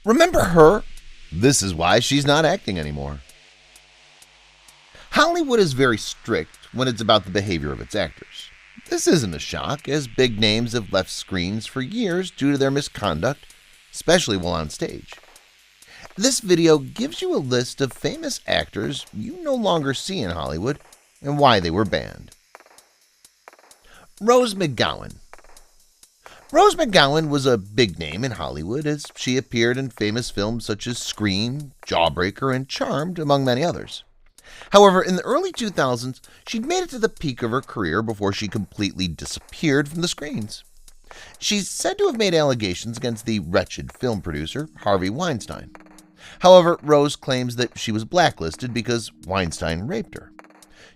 Remember her? This is why she's not acting anymore. Hollywood is very strict when it's about the behavior of its actors. This isn't a shock, as big names have left screens for years due to their misconduct, especially while on stage. This video gives you a list of famous actors you no longer see in Hollywood and why they were banned. Rose McGowan. Rose McGowan was a big name in Hollywood as she appeared in famous films such as Scream, Jawbreaker, and Charmed, among many others. However, in the early 2000s, she'd made it to the peak of her career before she completely disappeared from the screens. She's said to have made allegations against the wretched film producer, Harvey Weinstein. However, Rose claims that she was blacklisted because Weinstein raped her.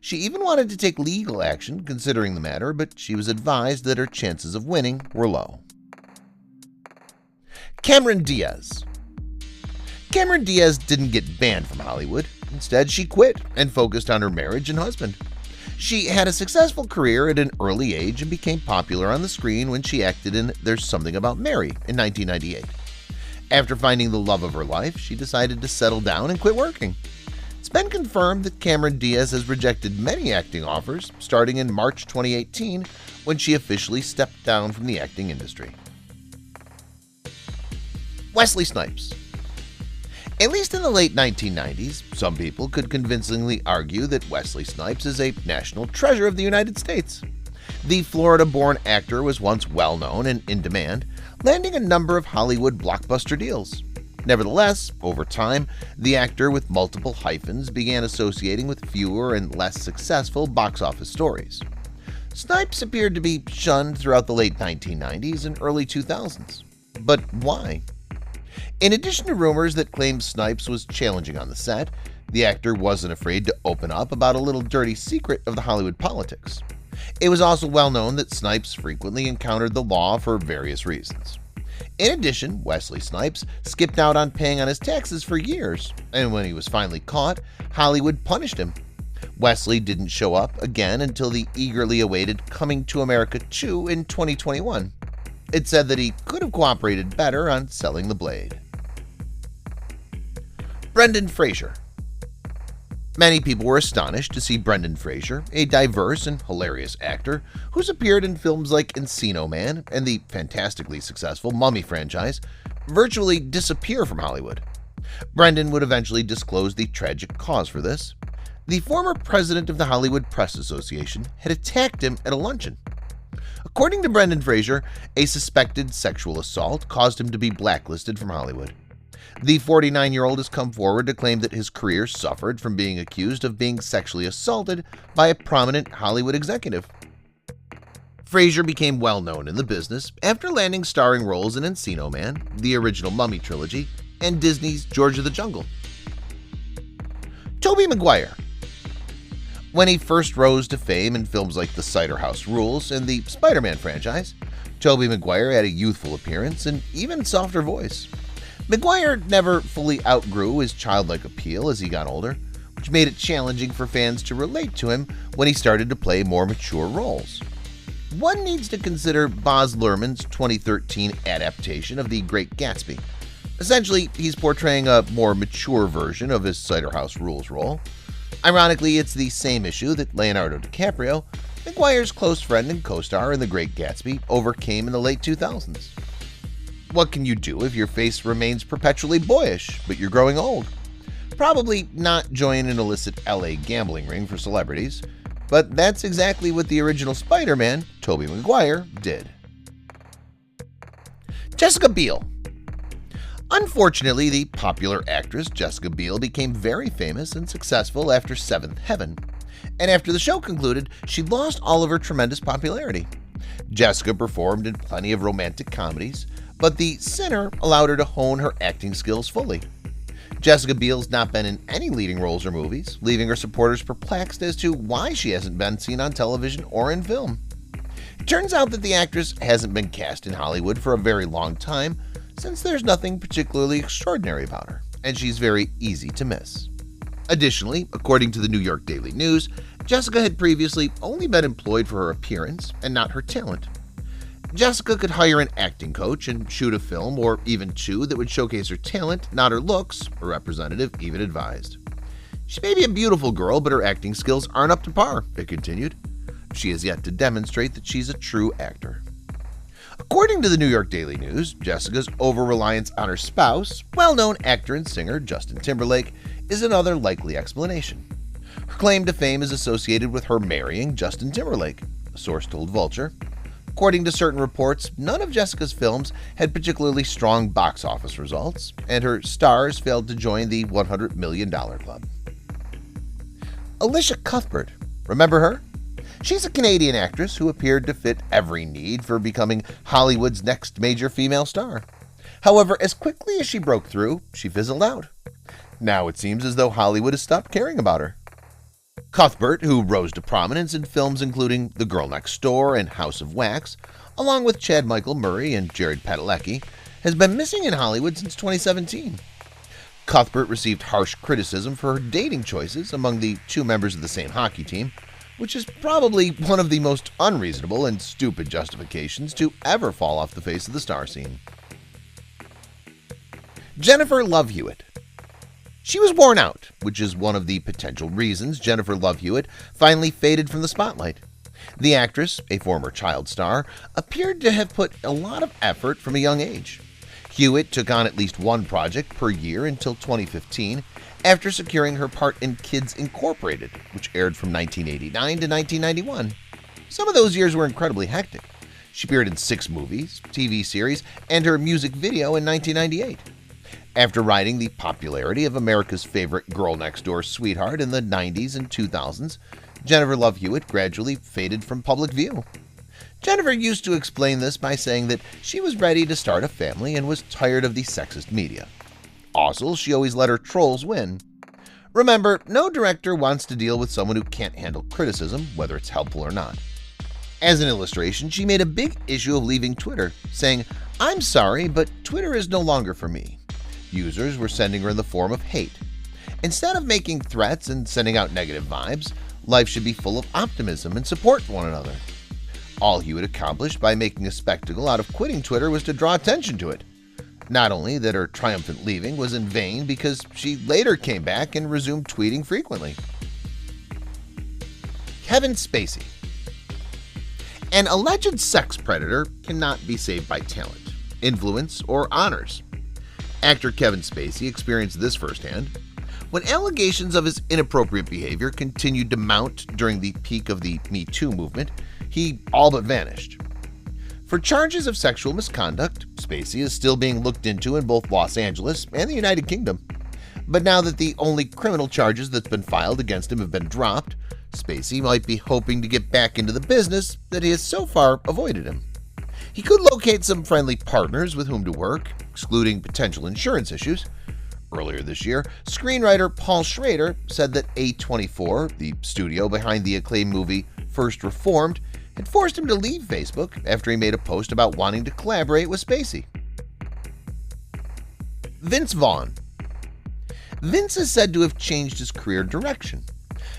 She even wanted to take legal action considering the matter, but she was advised that her chances of winning were low. Cameron Diaz. Cameron Diaz didn't get banned from Hollywood. Instead, she quit and focused on her marriage and husband. She had a successful career at an early age and became popular on the screen when she acted in There's Something About Mary in 1998. After finding the love of her life, she decided to settle down and quit working. It's been confirmed that Cameron Diaz has rejected many acting offers, starting in March 2018 when she officially stepped down from the acting industry. Wesley Snipes. At least in the late 1990s, some people could convincingly argue that Wesley Snipes is a national treasure of the United States. The Florida-born actor was once well-known and in demand, landing a number of Hollywood blockbuster deals. Nevertheless, over time, the actor with multiple hyphens began associating with fewer and less successful box office stories. Snipes appeared to be shunned throughout the late 1990s and early 2000s. But why? In addition to rumors that claimed Snipes was challenging on the set, the actor wasn't afraid to open up about a little dirty secret of the Hollywood politics. It was also well known that Snipes frequently encountered the law for various reasons. In addition, Wesley Snipes skipped out on paying on his taxes for years, and when he was finally caught, Hollywood punished him. Wesley didn't show up again until the eagerly awaited Coming to America 2 in 2021. It said that he could have cooperated better on selling the blade. Brendan Fraser. Many people were astonished to see Brendan Fraser, a diverse and hilarious actor who's appeared in films like Encino Man and the fantastically successful Mummy franchise, virtually disappear from Hollywood. Brendan would eventually disclose the tragic cause for this. The former president of the Hollywood Press Association had attacked him at a luncheon. According to Brendan Fraser, a suspected sexual assault caused him to be blacklisted from Hollywood. The 49-year-old has come forward to claim that his career suffered from being accused of being sexually assaulted by a prominent Hollywood executive. Fraser became well known in the business after landing starring roles in Encino Man, the original Mummy trilogy, and Disney's George of the Jungle. Toby Maguire. When he first rose to fame in films like The Cider House Rules and the Spider-Man franchise, Toby Maguire had a youthful appearance and even softer voice. Maguire never fully outgrew his childlike appeal as he got older, which made it challenging for fans to relate to him when he started to play more mature roles. One needs to consider Baz Luhrmann's 2013 adaptation of The Great Gatsby. Essentially, he's portraying a more mature version of his Cider House Rules role. Ironically, it's the same issue that Leonardo DiCaprio, Maguire's close friend and co-star in The Great Gatsby, overcame in the late 2000s. What can you do if your face remains perpetually boyish, but you're growing old? Probably not join an illicit LA gambling ring for celebrities, but that's exactly what the original Spider-Man, Toby Maguire, did. Jessica Biel. Unfortunately, the popular actress Jessica Biel became very famous and successful after Seventh Heaven, and after the show concluded, she lost all of her tremendous popularity. Jessica performed in plenty of romantic comedies, but The Sinner allowed her to hone her acting skills fully. Jessica Biel's not been in any leading roles or movies, leaving her supporters perplexed as to why she hasn't been seen on television or in film. It turns out that the actress hasn't been cast in Hollywood for a very long time, since there's nothing particularly extraordinary about her, and she's very easy to miss. Additionally, according to the New York Daily News, Jessica had previously only been employed for her appearance and not her talent. Jessica could hire an acting coach and shoot a film or even two that would showcase her talent, not her looks, her representative even advised. She may be a beautiful girl, but her acting skills aren't up to par, it continued. She has yet to demonstrate that she's a true actor. According to the New York Daily News, Jessica's over-reliance on her spouse, well-known actor and singer Justin Timberlake, is another likely explanation. Her claim to fame is associated with her marrying Justin Timberlake, a source told Vulture. According to certain reports, none of Jessica's films had particularly strong box office results, and her stars failed to join the $100 million club. Alicia Cuthbert, remember her? She's a Canadian actress who appeared to fit every need for becoming Hollywood's next major female star. However, as quickly as she broke through, she fizzled out. Now it seems as though Hollywood has stopped caring about her. Cuthbert, who rose to prominence in films including The Girl Next Door and House of Wax, along with Chad Michael Murray and Jared Padalecki, has been missing in Hollywood since 2017. Cuthbert received harsh criticism for her dating choices among the two members of the same hockey team, which is probably one of the most unreasonable and stupid justifications to ever fall off the face of the star scene. Jennifer Love Hewitt. She was worn out, which is one of the potential reasons Jennifer Love Hewitt finally faded from the spotlight. The actress, a former child star, appeared to have put a lot of effort from a young age. Hewitt took on at least one project per year until 2015, after securing her part in Kids Incorporated, which aired from 1989 to 1991. Some of those years were incredibly hectic. She appeared in 6 movies, TV series, and her music video in 1998. After riding the popularity of America's favorite girl next door sweetheart in the 90s and 2000s, Jennifer Love Hewitt gradually faded from public view. Jennifer used to explain this by saying that she was ready to start a family and was tired of the sexist media. Also, she always let her trolls win. Remember, no director wants to deal with someone who can't handle criticism, whether it's helpful or not. As an illustration, she made a big issue of leaving Twitter, saying, "I'm sorry, but Twitter is no longer for me." Users were sending her in the form of hate. Instead of making threats and sending out negative vibes, life should be full of optimism and support for one another. All Hewitt accomplished by making a spectacle out of quitting Twitter was to draw attention to it. Not only that her triumphant leaving was in vain because she later came back and resumed tweeting frequently. Kevin Spacey. An alleged sex predator cannot be saved by talent, influence, or honors. Actor Kevin Spacey experienced this firsthand. When allegations of his inappropriate behavior continued to mount during the peak of the Me Too movement, he all but vanished. For charges of sexual misconduct, Spacey is still being looked into in both Los Angeles and the United Kingdom. But now that the only criminal charges that's been filed against him have been dropped, Spacey might be hoping to get back into the business that he has so far avoided him. He could locate some friendly partners with whom to work, excluding potential insurance issues. Earlier this year, screenwriter Paul Schrader said that A24, the studio behind the acclaimed movie First Reformed, had forced him to leave Facebook after he made a post about wanting to collaborate with Spacey. Vince Vaughn. Vince is said to have changed his career direction.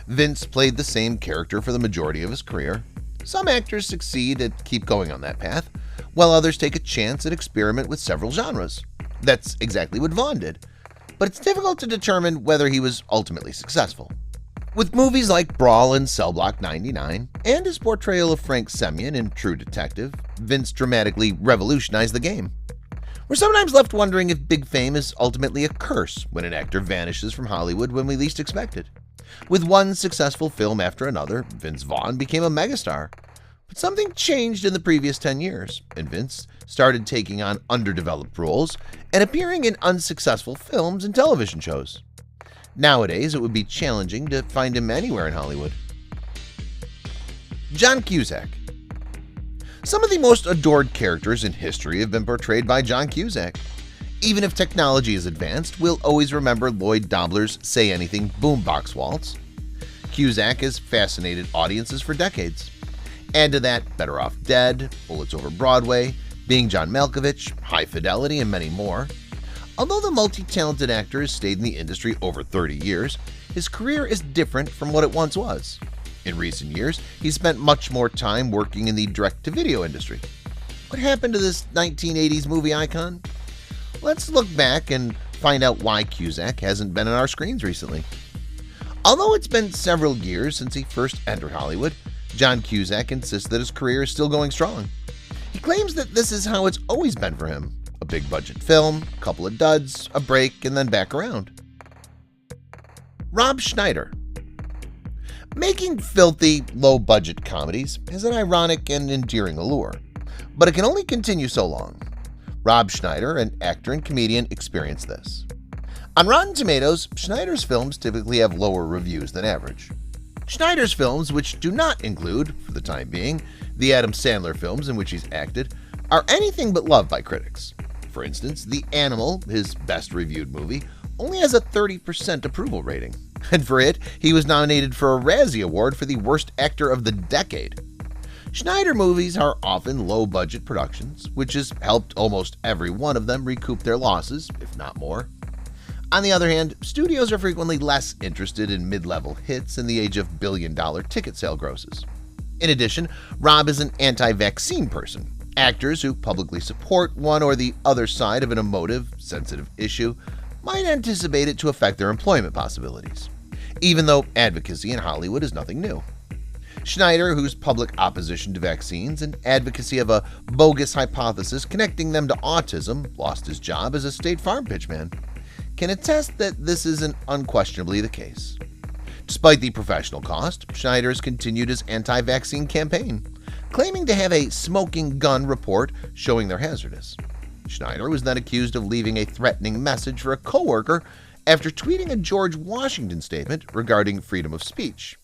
Vince played the same character for the majority of his career. Some actors succeed and keep going on that path, while others take a chance and experiment with several genres. That's exactly what Vaughn did, but it's difficult to determine whether he was ultimately successful. With movies like Brawl and Cell Block 99 and his portrayal of Frank Semyon in True Detective, Vince dramatically revolutionized the game. We're sometimes left wondering if big fame is ultimately a curse when an actor vanishes from Hollywood when we least expect it. With one successful film after another, Vince Vaughn became a megastar. But something changed in the previous 10 years, and Vince started taking on underdeveloped roles and appearing in unsuccessful films and television shows. Nowadays, it would be challenging to find him anywhere in Hollywood. John Cusack. Some of the most adored characters in history have been portrayed by John Cusack. Even if technology is advanced, we'll always remember Lloyd Dobler's Say Anything boombox waltz. Cusack has fascinated audiences for decades. Add to that Better Off Dead, Bullets Over Broadway, Being John Malkovich, High Fidelity, and many more. Although the multi-talented actor has stayed in the industry over 30 years, his career is different from what it once was. In recent years, he's spent much more time working in the direct-to-video industry. What happened to this 1980s movie icon? Let's look back and find out why Cusack hasn't been on our screens recently. Although it's been several years since he first entered Hollywood, John Cusack insists that his career is still going strong. He claims that this is how it's always been for him: a big budget film, a couple of duds, a break, and then back around. Rob Schneider. Making filthy, low-budget comedies has an ironic and endearing allure, but it can only continue so long. Rob Schneider, an actor and comedian, experienced this. On Rotten Tomatoes, Schneider's films typically have lower reviews than average. Schneider's films, which do not include, for the time being, the Adam Sandler films in which he's acted, are anything but loved by critics. For instance, The Animal, his best-reviewed movie, only has a 30% approval rating, and for it, he was nominated for a Razzie Award for the Worst Actor of the Decade. Schneider movies are often low-budget productions, which has helped almost every one of them recoup their losses, if not more. On the other hand, studios are frequently less interested in mid-level hits in the age of billion-dollar ticket sale grosses. In addition, Rob is an anti-vaccine person. Actors who publicly support one or the other side of an emotive, sensitive issue might anticipate it to affect their employment possibilities, even though advocacy in Hollywood is nothing new. Schneider, whose public opposition to vaccines and advocacy of a bogus hypothesis connecting them to autism lost his job as a State Farm pitchman, can attest that this isn't unquestionably the case. Despite the professional cost, Schneider has continued his anti-vaccine campaign, claiming to have a smoking gun report showing they're hazardous. Schneider was then accused of leaving a threatening message for a coworker after tweeting a George Washington statement regarding freedom of speech.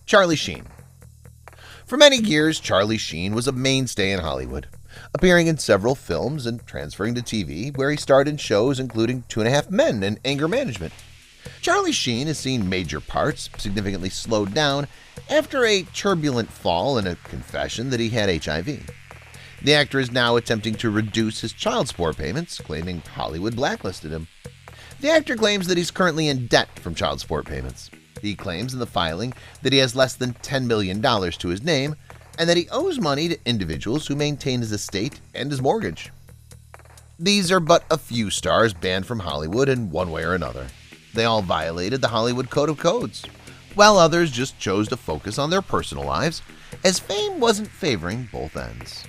Charlie Sheen. For many years, Charlie Sheen was a mainstay in Hollywood, appearing in several films and transferring to TV, where he starred in shows including 2.5 Men and Anger Management. Charlie Sheen has seen major parts significantly slowed down after a turbulent fall and a confession that he had HIV. The actor is now attempting to reduce his child support payments, claiming Hollywood blacklisted him. The actor claims that he's currently in debt from child support payments. He claims in the filing that he has less than $10 million to his name and that he owes money to individuals who maintain his estate and his mortgage. These are but a few stars banned from Hollywood in one way or another. They all violated the Hollywood Code of Codes, while others just chose to focus on their personal lives, as fame wasn't favoring both ends.